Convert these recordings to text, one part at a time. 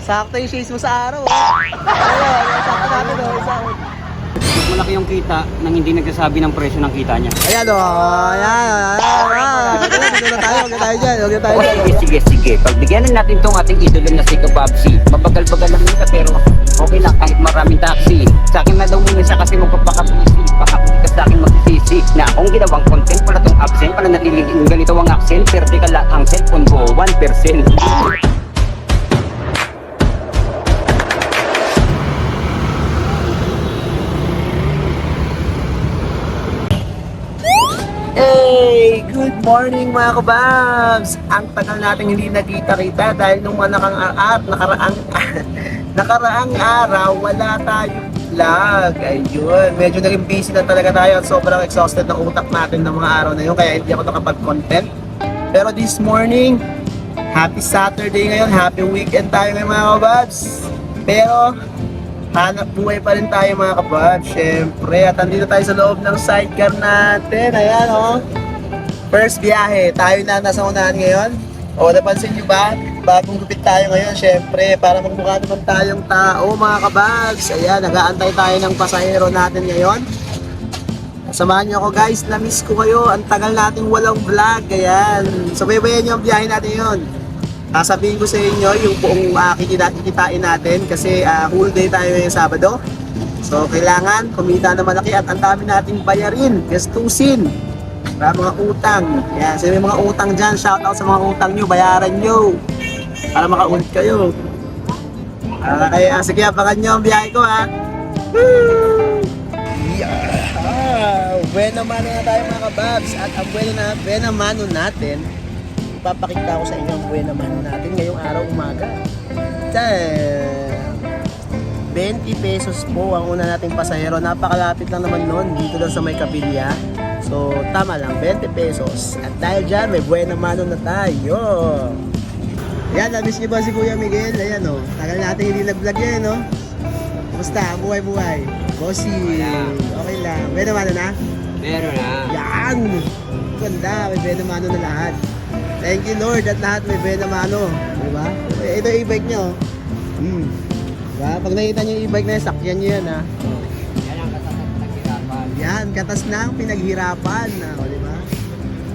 Sakto yung shades mo sa araw, Ayan, sakto natin, Sakto. Mas malaki yung kita nang hindi nagsasabi ng presyo ng kita niya. Ayan, Ayan. Dito na tayo, huwag na tayo dyan, Sige. Pagbigyan na natin tong ating idolo na si Kababsi. Mabagal-bagal lang nila pero okay lang kahit maraming taxi. Sa akin na daw muna siya kasi magpapakabisi. Baka ka sa akin magsisisi na akong ginawang content pala tong absent. Pala natiligin ganito ang accent. Perde ka lang ang cellphone ko 1%. Hey! Good morning mga kababs! Ang tagal natin hindi nagkita-kita dahil nung nakaraang araw wala tayong vlog. Ayun, medyo naging busy na talaga tayo at sobrang exhausted ng utak natin ng mga araw na yun kaya hindi ako nakapag-content. Pero this morning, happy Saturday ngayon, happy weekend tayo ngayon mga kababs. Pero hanap buhay pa rin tayo mga kabab, syempre. At andito tayo sa loob ng sidecar natin. Ayan First biyahe, tayo na nasa unahan ngayon. Napansin nyo ba? Bagong gupit tayo ngayon, syempre. Para magmukha naman tayong tao mga kababs. Ayan, nag-aantay tayo ng pasahero natin ngayon. Samahan nyo ako guys, na-miss ko kayo. Ang tagal nating walang vlog. Ayan, sabaybayan nyo ang biyahe natin ngayon. Sasabihin ko sa inyo yung buong kikitain natin kasi whole day tayo ngayong Sabado. So kailangan kumita na malaki at ang dami nating bayarin, gastusin para mga utang. Yan, so may mga utang dyan, shoutout sa mga utang nyo, bayaran nyo para makaulit kayo. Kaya sige, abangan nyo ang biyahe ko Woo! Yeah! Buena mano na tayo mga kababs at ang buena mano natin, ipapakita ko sa inyo ang buhay naman natin ngayong araw umaga. 20 pesos po ang una nating pasahero. Napakalapit lang naman nun dito lang sa may Kapilya. So tama lang, 20 pesos. At dahil dyan, may buhay naman na tayo. Yan, nabis niyo ba si Kuya Miguel? Ayan tagal natin hindi nag-vlog yan Basta, buhay-buhay. Bossy, okay lang. Buhay naman na? Meron na. Yan! Ganda, may buhay naman na lahat. Thank you Lord at lahat may buena mano. Diba? Ito yung e-bike nyo. Diba? Pag nakita nyo yung e-bike na yun, sakyan nyo yan Yan ang katas ng pinaghirapan. Yan, katas na ang pinaghirapan. Diba?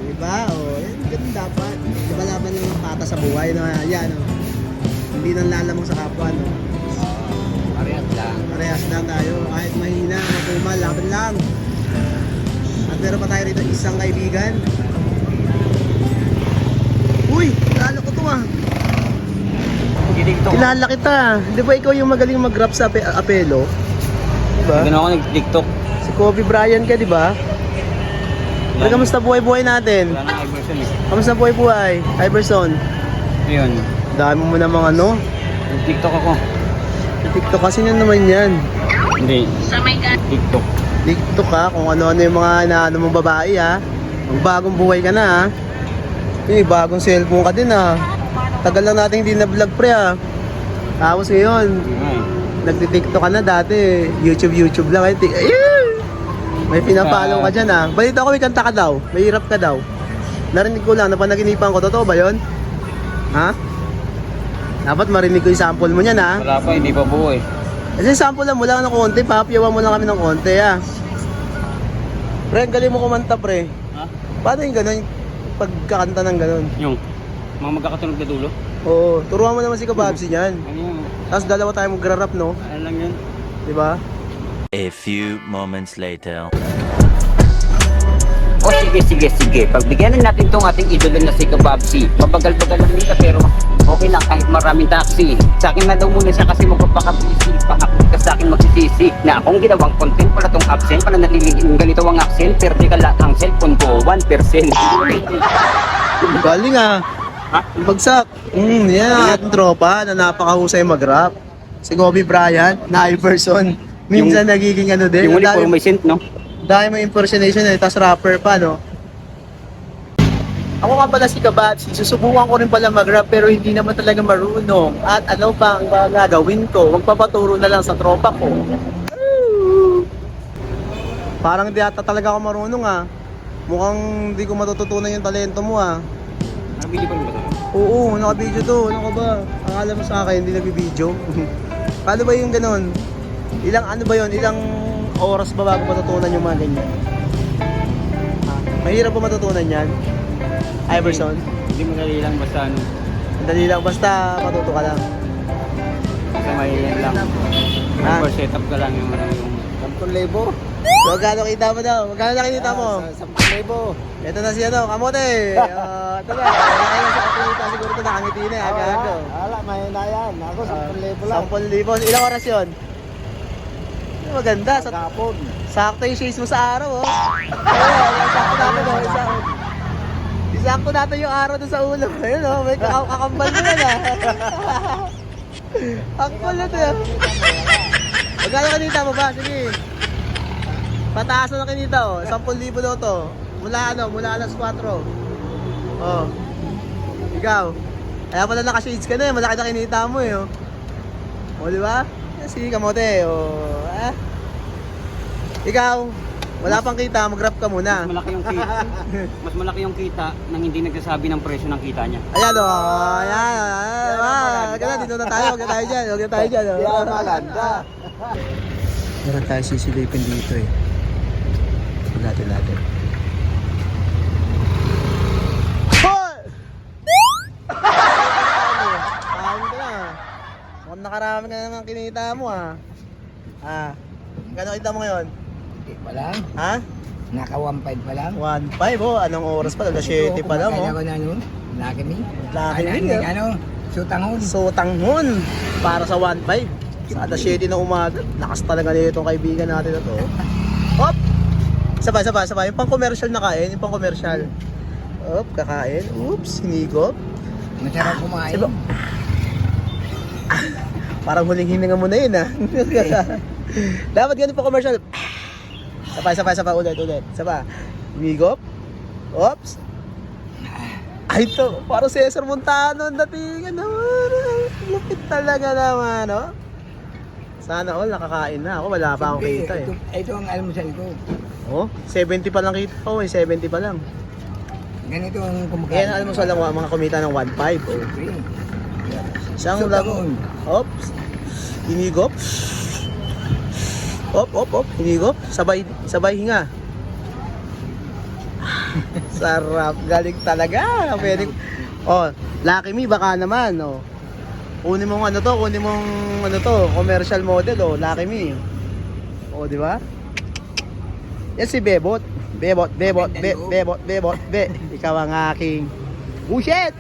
Diba? Yan, ganun dapat. Diba laban lang ang pata sa buhay. Yan Hindi nang lalamang sa kapwa. Parehas lang. Parehas lang tayo. Kahit mahina, matumal, laban lang. At meron pa tayo rito isang kaibigan. Uy, kilala ko to Kilala kita. Di ba ikaw yung magaling mag-rap sa Apelo? Diba? Ganun ako nag-TikTok. Si Kobe Bryant ka, di ba? Pero kamusta buhay-buhay natin? Wala na Iverson Kamusta buhay-buhay? Iverson? Ayun. Dami mo namang Nag-TikTok ako. TikTok kasi yan naman yan. Hindi. TikTok. TikTok kung ano-ano yung mga inaano mong babae Ang bagong buhay ka na bagong cellphone ka din Tagal lang natin hindi na-vlog pre Tapos ngayon, nagti-TikTok ka na dati. YouTube lang. Ayun! May pinapollow ka dyan Balita ko may kanta ka daw. May rap ka daw. Narinig ko lang, napanaginipan ko. Totoo ba yun? Dapat marinig ko yung sample mo niyan Wala pa, hindi pa buo Kasi sample lang mo lang ng konti. Papayawan mo lang kami ng konti Pre, galing mo kumanta pre. Paano yung gano'n? Pagkakanta ng gano'n? Yung mga magkakatunog na dulo? Oo, turuan mo naman si Kababsi niyan. Ano yun? Tapos dalawa tayo magra-rap, no? Ano lang yun? Diba? A few moments later. Sige. Pagbigyan na natin tong ating idolo na si Kababsi. Mabagal-bagal lang nila pero okay lang kahit maraming taxi. Sa akin na daw muna siya kasi magpapakabisi. Baka ka sa akin magsisisi na akong ginawang content pala tong absent. Pala natiligin ganito ang accent. Perde ka lang ang cellphone ko 1%. Galing Bagsak. Yan ang ating tropa na napakahusay mag-rap. Si Kobe Bryant, na Iverson. Minsan nagiging din. Yung uniform may scent, no? Dahil may impersonation tapos rapper pa, no? Ako nga pala si Kababsi, susubukan ko rin pala mag-rap pero hindi naman talaga marunong. At ano pa ang gagawin ko? Magpapaturo na lang sa tropa ko. Parang di ata talaga ako marunong Mukhang hindi ko matututunan yung talento mo Nakabili pa rin ba tayo? Oo, naka-video to. Ano ka ba? Akala mo sa akin, hindi nagbibideo. Paano ba yung ganun? Ilang ano ba yun? Ilang oras ba bago matutunan yung mga ganyan? Mahirap ba matutunan yan? Iverson? Hindi madali lang basta ano. Dali lang, basta matuto ka lang. Basta may yan lang. Ah. For setup ka lang yung ano yung 10,000. So, magkano kita mo daw? Magkano na kinita mo? 10,000. Ito na si ano, kamote. Ito na, wala kayo sa kapunita. Siguro ito nakangiti na, agago. Wala, may na yan. Ako, 10,000 lang. 10,000. Ilang oras yun? Maganda. Kapon. Sakto yung shades mo sa araw, oh. Ayun, sakto natin, oh. Isakto natin yung araw doon sa ulo. Ayun, oh. May kakambal mo yan, ah. Akbal na to, ah. Magkano kinita mo ba? Sige. Pataas na kinita, oh. 10,000 daw to. Mula alas 4. Oh. Ikaw. Kaya pala naka-shades ka na, eh. Malaki na kinita mo, eh, oh. O, di ba? Sige, kamote, oh. Ikaw, wala pang kita, mag-rap ka muna. Mas malaki yung kita. Mas malaki yung kita nang hindi nagsasabi ng presyo ng kita niya. Ayan, oh. Ayan. Ganun, dito na tayo. Huwag na tayo dyan. Huwag na tayo dyan. Yan, maganda. Meron tayo sisilipin dito, eh. Natin. Hoy! Kain ka na. Mukhang nakarami ka naman kinita mo, ah. Gano'n kita mo ngayon? Pa lang. Ha? Naka 1.5 pa lang. 1.5, oh. Anong oras pa? Alas 7 pa lang, oh. Kaya ko na nun. Laki mi. Laki mi, ah. Ano? Sutangon. So, tanghon para sa 1.5. Sa alas 7 ng umaga. Lakas talaga na itong kaibigan natin na to. Hop! Sabay. Yung pang-commercial na kain. Yung pang-commercial. Hop, kakain. Oops, hinigop. Masarap kumain. Diba? Parang huling hininga mo na yun, ah. Dapat ganun pa-commercial. Sabay. Ulit. Sabay. Hinigop. Oops. Ay, ito. Parang Cesar Montano ang datingan naman. Lupit talaga naman, no? Sana all, nakakain na ako. Wala pa akong kita, eh. Ito ang almusal ko. Oh, 70 pa lang kita ko, eh. 70 pa lang. Ganito ang kumakain. Yan, alam mo sa lang mga kumita ng 1.5. Oh. Isang So, lang. taon. Oops. Hinigop. Op. Hinigop. Sabay hinga. Sarap. Galing talaga. Pwede. Oh, Lucky Me, baka naman, oh. Kunin mong commercial model, oh. Lucky Me. Oh, di ba? Yan si Bebot. Bebot. Ikaw ang aking bullshit!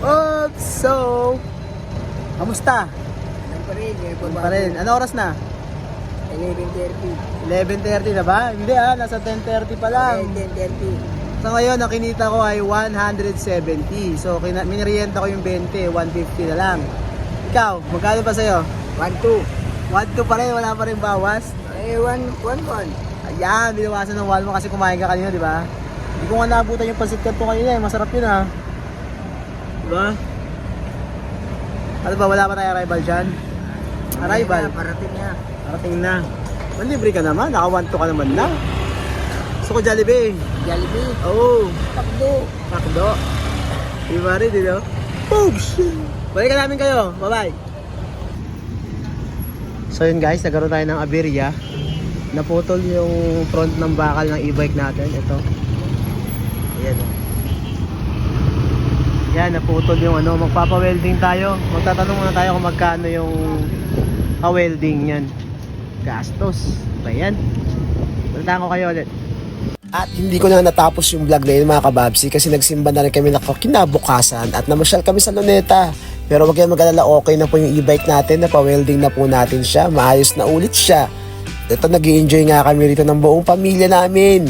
Oops, so, kamusta? Ganun Pa rin. Ano oras na? 11:30. 11:30 na ba? Hindi, nasa 10:30 pa lang. 10:30. So ngayon, ang kinita ko ay 170. So, minirienta ko yung 20, 150 na lang. Ikaw, magkano pa sa'yo? 1-2. 1-2 pa rin, wala pa rin bawas. 1-1. Ayan, binawasan ng wall mo kasi kumain ka kanina, di ba? Hindi ko nga naabutan yung pansit kanto kanina, eh. Masarap yun, ha? Di ba? Ano ba, wala pa tayo arrival dyan? Arrival? Parating na. Parating na. Libre ka naman, naka 1-2 ka naman na. Gusto ko Jollibee. Jollibee. Oo. Takdo. Diba rin, di ba? Oops! Balikan namin kayo. Bye-bye. So yun guys, nagkaroon tayo ng aberya. Naputol yung front ng bakal ng e-bike natin. Ito. Ayan. Yan, naputol yung ano. Magpapa-welding tayo. Magtatanong muna tayo kung magkano yung ka-welding yan. Gastos. Ba yan? Balitaan ko kayo ulit. At hindi ko na natapos yung vlog na yun mga kababsi kasi nagsimba na rin kami na kinabukasan at namasyal kami sa Luneta. Pero wag kayong mag-alala, okay na po yung e-bike natin, napa-welding na po natin siya, maayos na ulit siya. Ito, nag-i-enjoy nga kami rito ng buong pamilya namin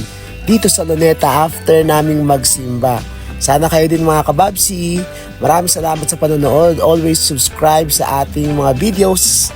dito sa Luneta after naming magsimba. Sana kayo din mga kababsi. Maraming salamat sa panonood. Always subscribe sa ating mga videos.